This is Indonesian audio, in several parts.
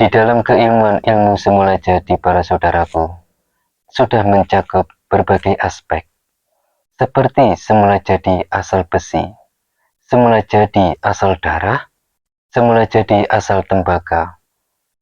Di dalam keilmuan ilmu semula jadi para saudaraku, sudah mencakup berbagai aspek, seperti semula jadi asal besi, semula jadi asal darah, semula jadi asal tembaga,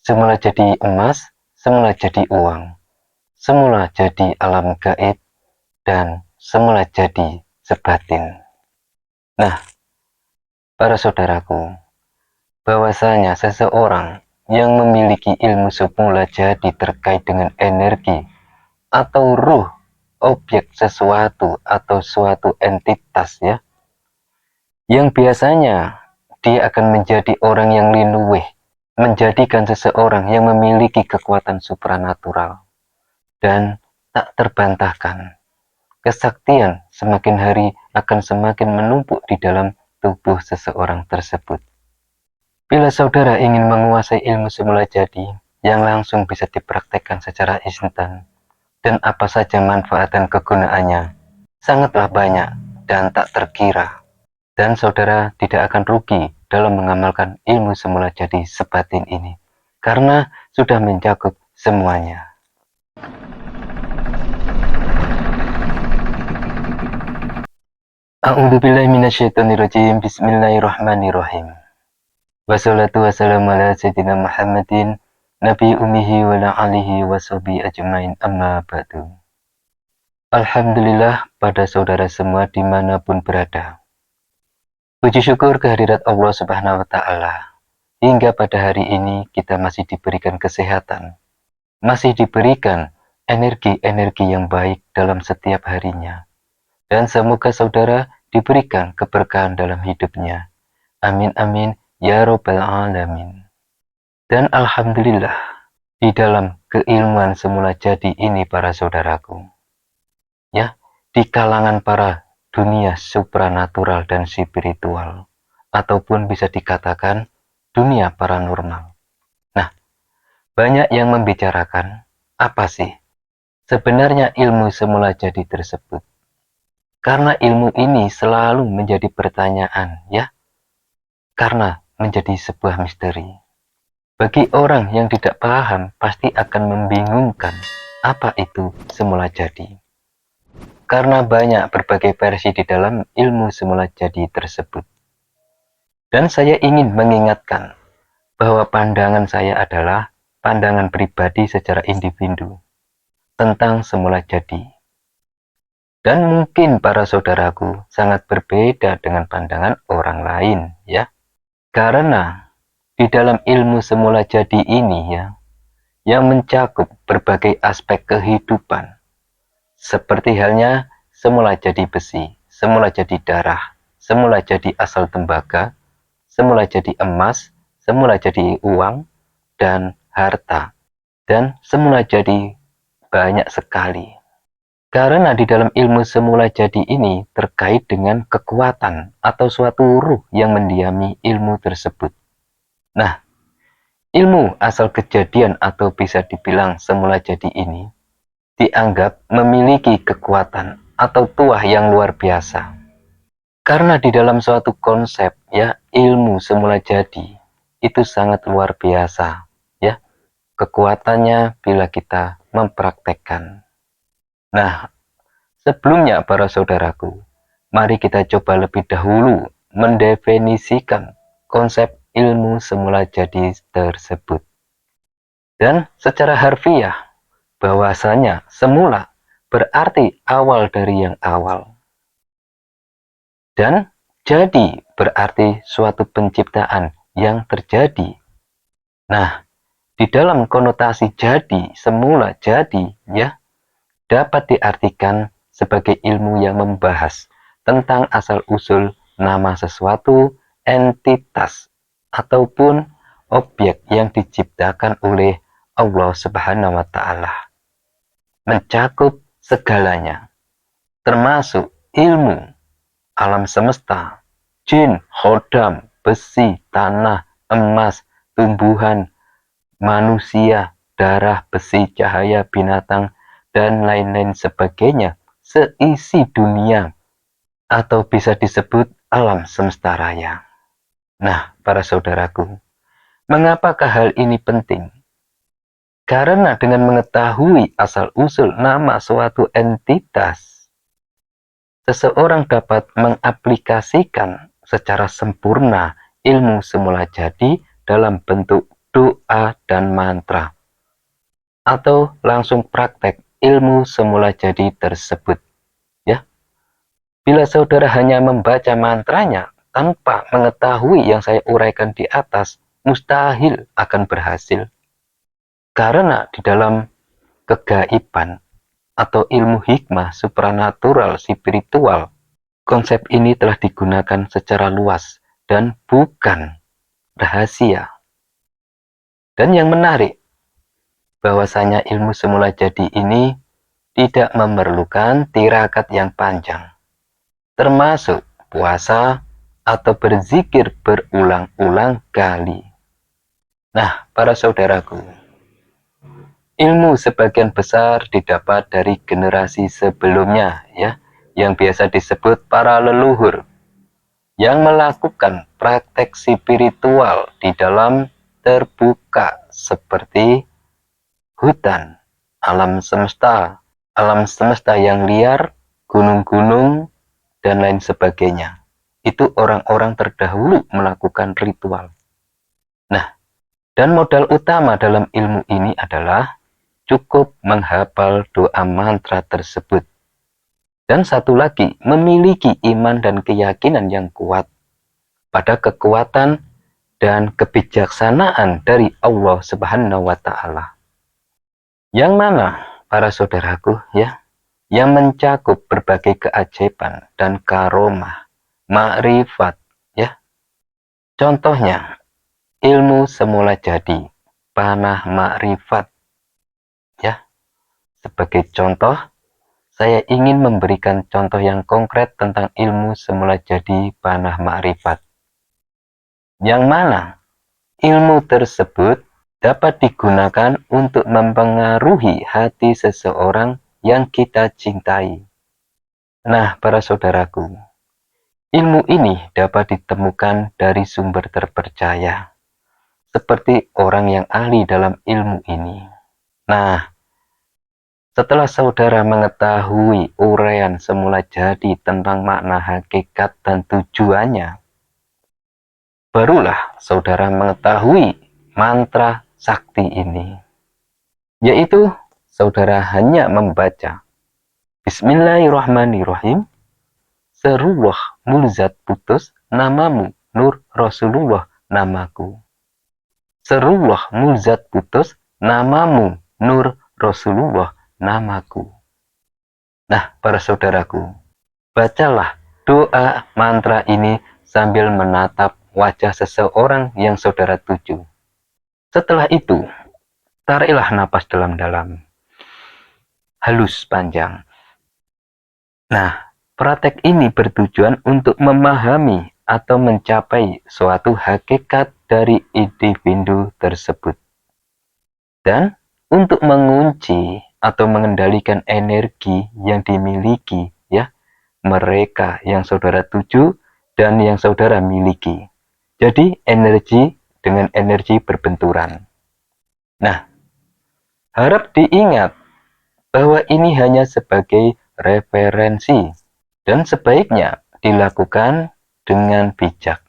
semula jadi emas, semula jadi uang, semula jadi alam gaib, dan semula jadi sebatin. Nah, para saudaraku, bahwasanya seseorang yang memiliki ilmu semula jadi terkait dengan energi atau ruh objek sesuatu atau suatu entitas ya, yang biasanya dia akan menjadi orang yang linuwih, menjadikan seseorang yang memiliki kekuatan supranatural dan tak terbantahkan. Kesaktian semakin hari akan semakin menumpuk di dalam tubuh seseorang tersebut. Bila saudara ingin menguasai ilmu semula jadi yang langsung bisa dipraktekkan secara instan, dan apa saja manfaat dan kegunaannya, sangatlah banyak dan tak terkira. Dan saudara tidak akan rugi dalam mengamalkan ilmu semula jadi sebatin ini, karena sudah mencakup semuanya. A'udzubillahi minasyaitonirrajim. Bismillahirrahmanirrahim. Wassalatu wassalamu ala sayyidina Muhammadin Nabi ummihi wa ala alihi wa sahbihi ajmain, amma ba'du. Alhamdulillah pada saudara semua dimanapun berada. Puji syukur kehadirat Allah Subhanahu wa Ta'ala, hingga pada hari ini kita masih diberikan kesehatan, masih diberikan energi-energi yang baik dalam setiap harinya, dan semoga saudara diberikan keberkahan dalam hidupnya. Amin amin ya robbal alamin. Dan alhamdulillah, di dalam keilmuan semula jadi ini para saudaraku, ya, di kalangan para dunia supranatural dan spiritual, ataupun bisa dikatakan dunia paranormal. Nah, banyak yang membicarakan apa sih sebenarnya ilmu semula jadi tersebut. Karena ilmu ini selalu menjadi pertanyaan, ya, karena menjadi sebuah misteri. Bagi orang yang tidak paham, pasti akan membingungkan apa itu semula jadi. Karena banyak berbagai versi di dalam ilmu semula jadi tersebut. Dan saya ingin mengingatkan bahwa pandangan saya adalah pandangan pribadi secara individu tentang semula jadi. Dan mungkin para saudaraku sangat berbeda dengan pandangan orang lain, ya. Karena di dalam ilmu semula jadi ini ya, yang mencakup berbagai aspek kehidupan, seperti halnya semula jadi besi, semula jadi darah, semula jadi asal tembaga, semula jadi emas, semula jadi uang, dan harta, dan semula jadi banyak sekali. Karena di dalam ilmu semula jadi ini terkait dengan kekuatan atau suatu ruh yang mendiami ilmu tersebut. Nah, ilmu asal kejadian atau bisa dibilang semula jadi ini dianggap memiliki kekuatan atau tuah yang luar biasa. Karena di dalam suatu konsep ya, ilmu semula jadi itu sangat luar biasa ya, kekuatannya bila kita mempraktekkan. Nah, sebelumnya para saudaraku, mari kita coba lebih dahulu mendefinisikan konsep ilmu semula jadi tersebut. Dan secara harfiah, bahwasanya semula berarti awal dari yang awal. Dan jadi berarti suatu penciptaan yang terjadi. Nah, di dalam konotasi jadi, semula jadi, ya, dapat diartikan sebagai ilmu yang membahas tentang asal-usul nama sesuatu, entitas, ataupun objek yang diciptakan oleh Allah Subhanahu wa Ta'ala. Mencakup segalanya, termasuk ilmu, alam semesta, jin, khodam, besi, tanah, emas, tumbuhan, manusia, darah, besi, cahaya, binatang, dan lain-lain sebagainya, seisi dunia, atau bisa disebut alam semesta raya. Nah, para saudaraku, Mengapakah hal ini penting? Karena dengan mengetahui asal-usul nama suatu entitas, seseorang dapat mengaplikasikan secara sempurna ilmu semula jadi dalam bentuk doa dan mantra, atau langsung praktek ilmu semula jadi tersebut. Ya, bila saudara hanya membaca mantranya tanpa mengetahui yang saya uraikan di atas, mustahil akan berhasil. Karena di dalam kegaiban atau ilmu hikmah supranatural spiritual, konsep ini telah digunakan secara luas dan bukan rahasia. Dan yang menarik, bahwasanya ilmu semula jadi ini tidak memerlukan tirakat yang panjang, termasuk puasa atau berzikir berulang-ulang kali. Nah, para saudaraku, ilmu sebagian besar didapat dari generasi sebelumnya, ya, yang biasa disebut para leluhur, yang melakukan praktek spiritual di dalam terbuka seperti hutan, alam semesta yang liar, gunung-gunung, dan lain sebagainya. Itu orang-orang terdahulu melakukan ritual. Nah, dan modal utama dalam ilmu ini adalah cukup menghafal doa mantra tersebut. Dan satu lagi, memiliki iman dan keyakinan yang kuat pada kekuatan dan kebijaksanaan dari Allah Subhanahu wa Ta'ala. Yang mana, para saudaraku, ya, yang mencakup berbagai keajaiban dan karomah, makrifat, ya. Contohnya, ilmu semula jadi, panah makrifat, ya. Sebagai contoh, saya ingin memberikan contoh yang konkret tentang ilmu semula jadi panah makrifat. Yang mana ilmu tersebut dapat digunakan untuk mempengaruhi hati seseorang yang kita cintai. Nah, para saudaraku, ilmu ini dapat ditemukan dari sumber terpercaya, seperti orang yang ahli dalam ilmu ini. Nah, setelah saudara mengetahui uraian semula jadi tentang makna hakikat dan tujuannya, barulah saudara mengetahui mantra sakti ini, yaitu saudara hanya membaca Bismillahirrahmanirrahim, Serullah mulzat putus, namamu Nur Rasulullah namaku. Serullah mulzat putus, namamu Nur Rasulullah namaku. Nah, para saudaraku, bacalah doa mantra ini sambil menatap wajah seseorang yang saudara tuju. Setelah itu, tariklah napas dalam-dalam, halus panjang. Nah, praktek ini bertujuan untuk memahami atau mencapai suatu hakikat dari individu tersebut. Dan untuk mengunci atau mengendalikan energi yang dimiliki, ya, mereka yang saudara tuju dan yang saudara miliki. Jadi energi dengan energi berbenturan. Nah, harap diingat bahwa ini hanya sebagai referensi dan sebaiknya dilakukan dengan bijak.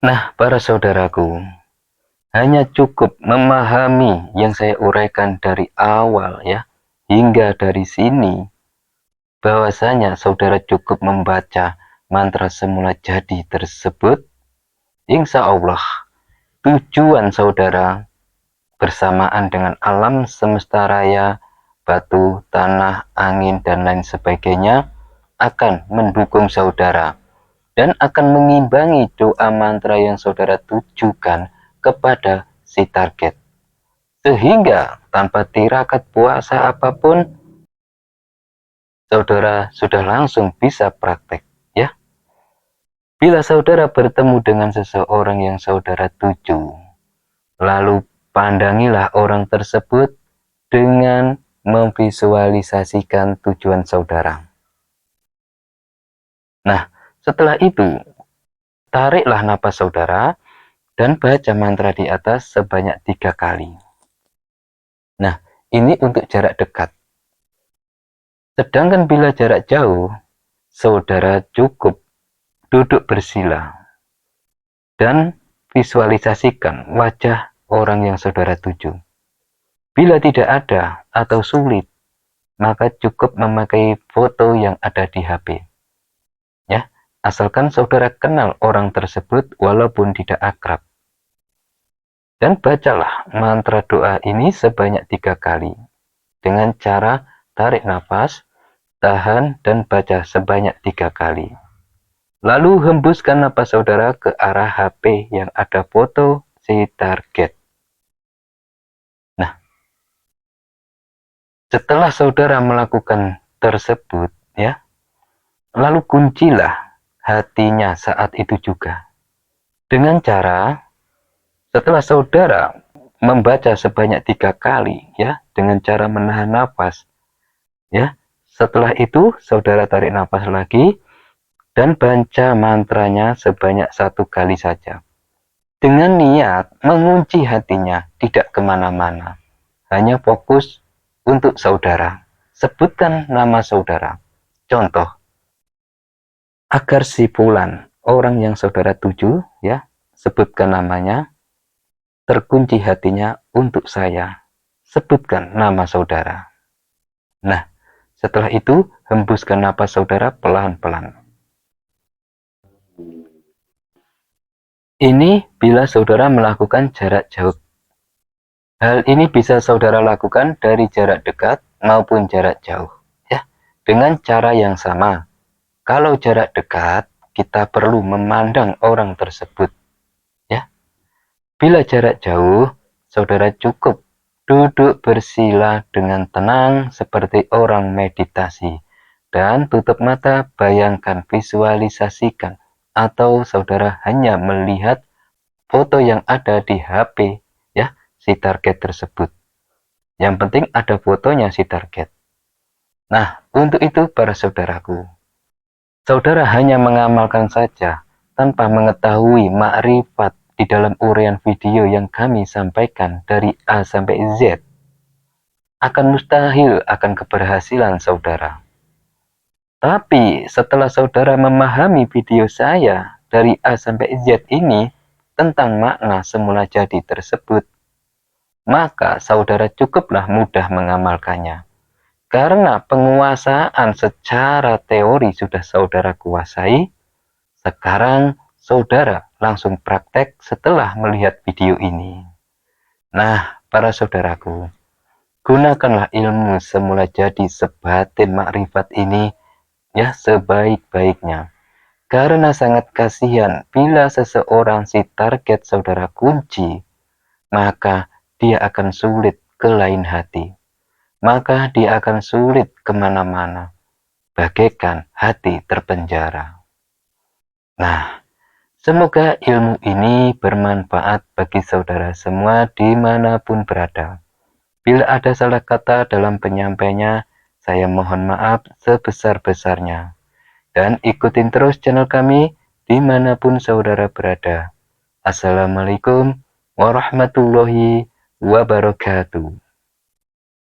Nah, para saudaraku, hanya cukup memahami yang saya uraikan dari awal, ya, hingga dari sini, bahwasanya saudara cukup membaca mantra semula jadi tersebut. Insya Allah, tujuan saudara bersamaan dengan alam semesta raya, batu, tanah, angin, dan lain sebagainya akan mendukung saudara dan akan mengimbangi doa mantra yang saudara tujukan kepada si target. Sehingga tanpa tirakat puasa apapun, saudara sudah langsung bisa praktek, ya. Bila saudara bertemu dengan seseorang yang saudara tuju, lalu pandangilah orang tersebut dengan memvisualisasikan tujuan saudara. Nah, setelah itu, tariklah napas saudara dan baca mantra di atas sebanyak 3 kali. Nah, ini untuk jarak dekat. Sedangkan bila jarak jauh, saudara cukup duduk bersila dan visualisasikan wajah orang yang saudara tuju. Bila tidak ada atau sulit, maka cukup memakai foto yang ada di HP. Ya, asalkan saudara kenal orang tersebut walaupun tidak akrab. Dan bacalah mantra doa ini sebanyak 3 kali dengan cara tarik nafas, tahan, dan baca sebanyak 3 kali. Lalu hembuskan napas saudara ke arah HP yang ada foto si target. Nah, setelah saudara melakukan tersebut, ya, lalu kuncilah hatinya saat itu juga. Dengan cara, setelah saudara membaca sebanyak 3 kali, ya, dengan cara menahan nafas, ya, setelah itu saudara tarik nafas lagi, dan baca mantranya sebanyak 1 kali saja. Dengan niat mengunci hatinya, tidak kemana-mana. Hanya fokus untuk saudara. Sebutkan nama saudara. Contoh, agar si Fulan, orang yang saudara tuju, ya, sebutkan namanya, terkunci hatinya untuk saya. Sebutkan nama saudara. Nah, setelah itu hembuskan napas saudara pelan-pelan. Ini bila saudara melakukan jarak jauh. Hal ini bisa saudara lakukan dari jarak dekat maupun jarak jauh, ya, dengan cara yang sama. Kalau jarak dekat, kita perlu memandang orang tersebut, ya. Bila jarak jauh, saudara cukup duduk bersila dengan tenang seperti orang meditasi dan tutup mata, bayangkan, visualisasikan, atau saudara hanya melihat foto yang ada di HP, ya, si target tersebut. Yang penting ada fotonya si target. Nah, untuk itu para saudaraku, saudara hanya mengamalkan saja tanpa mengetahui makrifat di dalam uraian video yang kami sampaikan dari A sampai Z, akan mustahil akan keberhasilan saudara. Tapi setelah saudara memahami video saya dari A sampai Z ini tentang makna semula jadi tersebut, maka saudara cukuplah mudah mengamalkannya. Karena penguasaan secara teori sudah saudara kuasai, sekarang saudara langsung praktek setelah melihat video ini. Nah, para saudaraku, gunakanlah ilmu semula jadi sebatin makrifat ini, ya, sebaik-baiknya. Karena sangat kasihan bila seseorang si target saudara kunci, maka dia akan sulit ke lain hati. Maka dia akan sulit kemana-mana, bagaikan hati terpenjara. Nah, semoga ilmu ini bermanfaat bagi saudara semua dimanapun berada. Bila ada salah kata dalam penyampaiannya, saya mohon maaf sebesar-besarnya. Dan ikutin terus channel kami dimanapun saudara berada. Assalamualaikum warahmatullahi wabarakatuh.